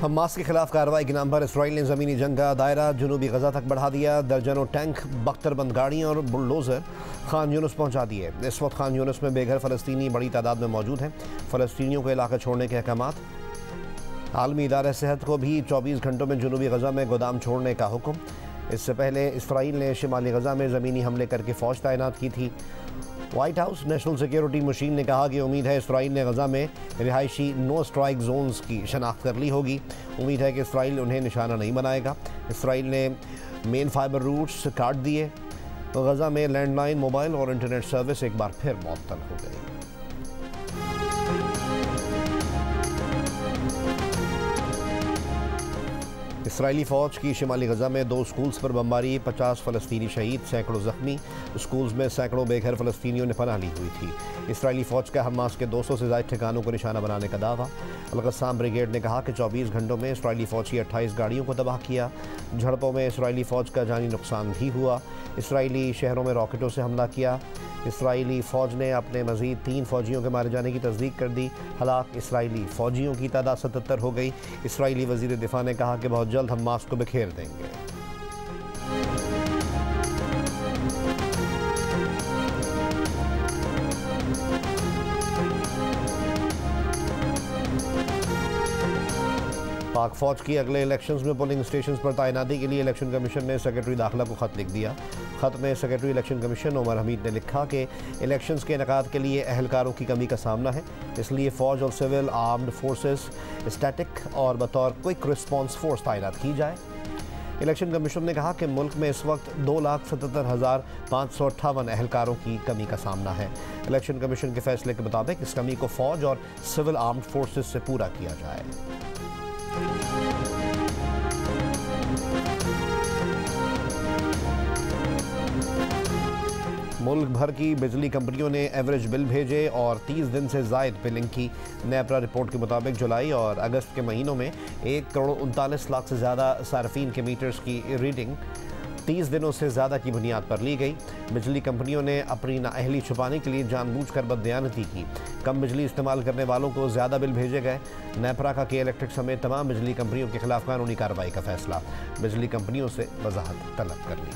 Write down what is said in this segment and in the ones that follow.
Hamas के खिलाफ कार्रवाई के नाम पर इसराइल ने ज़मीनी जंग का दायरा जनूबी गजा तक बढ़ा दिया। दर्जनों टैंक, बख्तरबंद गाड़ियाँ और बुलडोज़र खान यूनुस पहुँचा दिए। इस वक्त खान यूनुस में बेघर फ़लस्तीनी बड़ी तादाद में मौजूद हैं। फ़लस्तीनियों को इलाका छोड़ने के अहकामात। आलमी इदारा सेहत को भी 24 घंटों में जनूबी गजा में गोदाम छोड़ने का हुक्म। इससे पहले इसराइल ने शिमाली गजा में ज़मीनी हमले करके फ़ौज तैनात की थी। White house national security machine ने कहा कि उम्मीद है इसराइल ने गजा में रिहायशी नो स्ट्राइक जोन्स की शनाख्त कर ली होगी। उम्मीद है कि इसराइल उन्हें निशाना नहीं बनाएगा। इसराइल ने मेन फाइबर रूट्स काट दिए। गजा में लैंडलाइन, मोबाइल और इंटरनेट सर्विस एक बार फिर मुअत्तल हो गई। इसराइली फ़ौज की शिमाली गजा में 2 स्कूल्स पर बमबारी, 50 फ़लस्तीनी शहीद, सैकड़ों ज़ख्मी। स्कूल्स में सैकड़ों बेघर फ़लस्तीनियों ने पनाह ली हुई थी। इसराइली फ़ौज का हमास के 200 से ज़ायद ठिकानों को निशाना बनाने का दावा। अल-क़स्साम ब्रिगेड ने कहा कि 24 घंटों में इसराइली फ़ौज की 28 गाड़ियों को तबाह किया। झड़पों में इसराइली फ़ौज का जानी नुकसान भी हुआ। इसराइली शहरों में रॉकेटों से हमला किया। इसराइली फ़ौज ने अपने मज़ीद 3 फ़ौजियों के मारे जाने की तस्दीक कर दी। हलाक इसराइली फ़ौजियों की तादाद 77 हो गई। इसराइली वज़ीर दिफ़ा ने कहा कि बहुत जल्द हमास को बिखेर देंगे। पाक फ़ौज की अगले इलेक्शंस में पोलिंग स्टेशन पर तैनाती के लिए इलेक्शन कमीशन ने सेक्रेटरी दाखिला को ख़त लिख दिया। ख़त में secretary election commission Umar Hamid ने लिखा कि इलेक्शंस के इनेकाद के लिए अहलकारों की कमी का सामना है, इसलिए फ़ौज और सिविल आर्म्ड फोर्सेस स्टैटिक और बतौर क्विक रिस्पॉन्स फोर्स तैनात की जाए। इलेक्शन कमीशन ने कहा कि मुल्क में इस वक्त 2,77,558 अहलकारों की कमी का सामना है। इलेक्शन कमीशन के फैसले के मुताबिक इस कमी को फ़ौज और सिविल आर्म्ड फोर्सेस से पूरा किया जाए। मुल्क भर की बिजली कंपनियों ने एवरेज बिल भेजे और 30 दिन से ज़ायद बिलिंग की। नेपरा रिपोर्ट के मुताबिक जुलाई और अगस्त के महीनों में 1,39,00,000 से ज़्यादा सार्फिन के मीटर्स की रीडिंग 30 दिनों से ज़्यादा की बुनियाद पर ली गई। बिजली कंपनियों ने अपनी नाअहली छुपाने के लिए जानबूझकर बददयानती की। कम बिजली इस्तेमाल करने वालों को ज़्यादा बिल भेजे गए। नेपरा का के इलेक्ट्रिक समेत तमाम बिजली कंपनियों के खिलाफ कानूनी कार्रवाई का फैसला। बिजली कंपनियों से वजाहत तलब कर ली।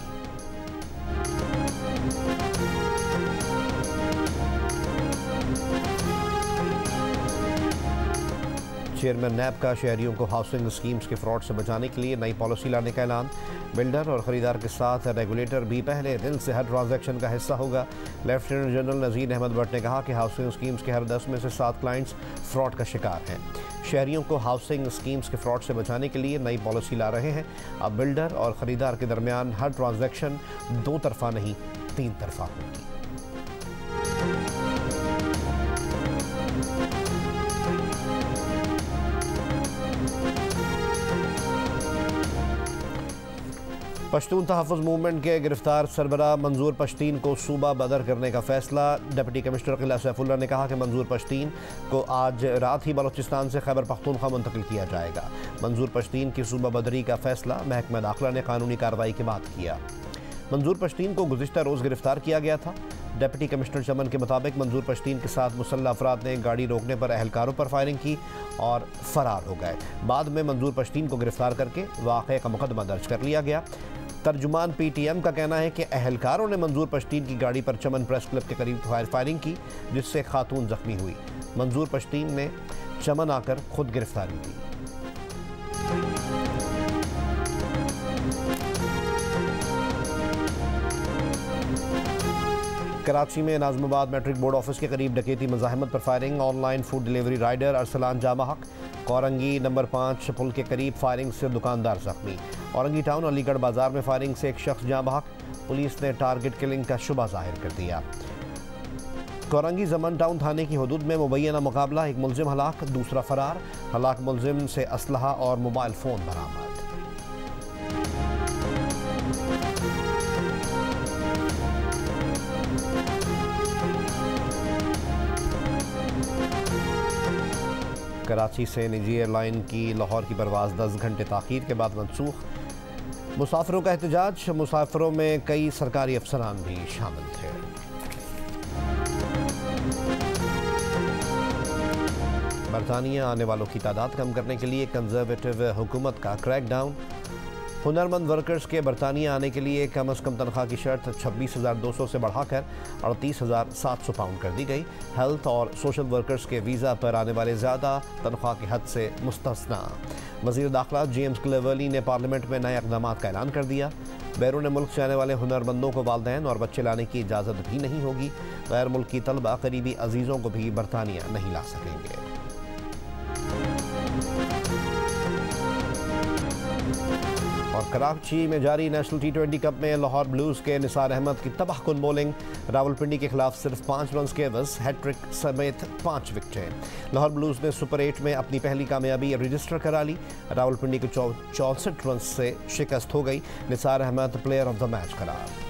चेयरमैन नैब का शहरियों को हाउसिंग स्कीम्स के फ्रॉड से बचाने के लिए नई पॉलिसी लाने का ऐलान। बिल्डर और ख़रीदार के साथ रेगुलेटर भी पहले दिन से हर ट्रांजैक्शन का हिस्सा होगा। लेफ्टिनेंट जनरल नज़ीर अहमद भट्ट ने कहा कि हाउसिंग स्कीम्स के हर 10 में से 7 क्लाइंट्स फ्रॉड का शिकार हैं। शहरियों को हाउसिंग स्कीम्स के फ्रॉड से बचाने के लिए नई पॉलिसी ला रहे हैं। अब बिल्डर और ख़रीदार के दरमियान हर ट्रांजैक्शन 2 तरफ़ा नहीं 3 तरफ़ा होगी। पश्तून तहफ़्फ़ुज़ मूवमेंट के गिरफ्तार सरबराह मंजूर पश्तीन को सूबा बदर करने का फैसला। डिप्टी कमिश्नर किला सैफुल्लाह ने कहा कि मंजूर पश्तीन को आज रात ही बलोचिस्तान से खैबर पख्तूनख्वा मुंतकिल किया जाएगा। मंजूर पश्तीन की सूबा बदरी का फैसला महकमा दाखिला ने कानूनी कार्रवाई के बाद किया। मंजूर पश्तीन को गुज़िश्ता रोज़ गिरफ्तार किया गया था। डिप्टी कमिश्नर चमन के मुताबिक मंजूर पश्तीन के साथ मुसल्लह अफराद ने गाड़ी रोकने पर अहलकारों पर फायरिंग की और फरार हो गए। बाद में मंजूर पश्तीन को गिरफ्तार करके वाक़े का मुकदमा दर्ज कर लिया गया। तर्जुमान PTM का कहना है कि अहलकारों ने मंजूर पश्तीन की गाड़ी पर चमन प्रेस क्लब के करीब फायरिंग की, जिससे खातून जख्मी हुई। मंजूर पश्तीन ने चमन आकर खुद गिरफ्तारी दी। कराची में नाज़िमाबाद मैट्रिक बोर्ड ऑफिस के करीब डकैती मज़ाहमत पर firing. Online food delivery rider Arsalan जामहक। औरंगी नंबर 5 पुल के करीब फायरिंग से दुकानदार जख्मी। औरंगी टाउन अलीगढ़ बाजार में फायरिंग से एक शख्स जामहक। पुलिस ने टारगेट किलिंग का शुबा जाहिर कर दिया। औरंगी जमन टाउन थाने की हदूद में मुबैना मुकाबला, एक मुलजिम हलाक, दूसरा फरार। हलाक मुलजिम से असलहा और मोबाइल फ़ोन बरामद। कराची से निजी एयरलाइन की लाहौर की परवाज़ 10 घंटे ताख़ीर के बाद मनसूख। मुसाफिरों का एहतजाज। मुसाफिरों में कई सरकारी अफसरान भी शामिल थे। बरतानिया आने वालों की तादाद कम करने के लिए कंजर्वेटिव हुकूमत का क्रैकडाउन। हुनरमंद वर्कर्स के बरतानिया आने के लिए कम अज़ कम तनख्वाह की शर्त 26,200 से बढ़ाकर 38,700 पाउंड कर दी गई। हेल्थ और सोशल वर्कर्स के वीज़ा पर आने वाले ज़्यादा तनख्वाह की हद से मुस्तस्ना। वज़ीर दाखिला जेम्स क्लेवर्ली ने पार्लियामेंट में नए इक़दाम का ऐलान कर दिया। बैरून मुल्क से आने वाले हुनरमंदों को वालिदैन और बच्चे लाने की इजाज़त भी नहीं होगी। गैर मुल्की तलबा करीबी अजीज़ों को भी बरतानिया नहीं ला सकेंगे। और कराची में जारी नेशनल T20 कप में लाहौर ब्लूज़ के निसार अहमद की तबाहकुन बॉलिंग। रावलपिंडी के खिलाफ सिर्फ 5 रन के एवज हैट्रिक समेत 5 विकेटें। लाहौर ब्लूज़ ने सुपर 8 में अपनी पहली कामयाबी रजिस्टर करा ली। रावलपिंडी को 64 रन से शिकस्त हो गई। Nisar Ahmed player of the match करार।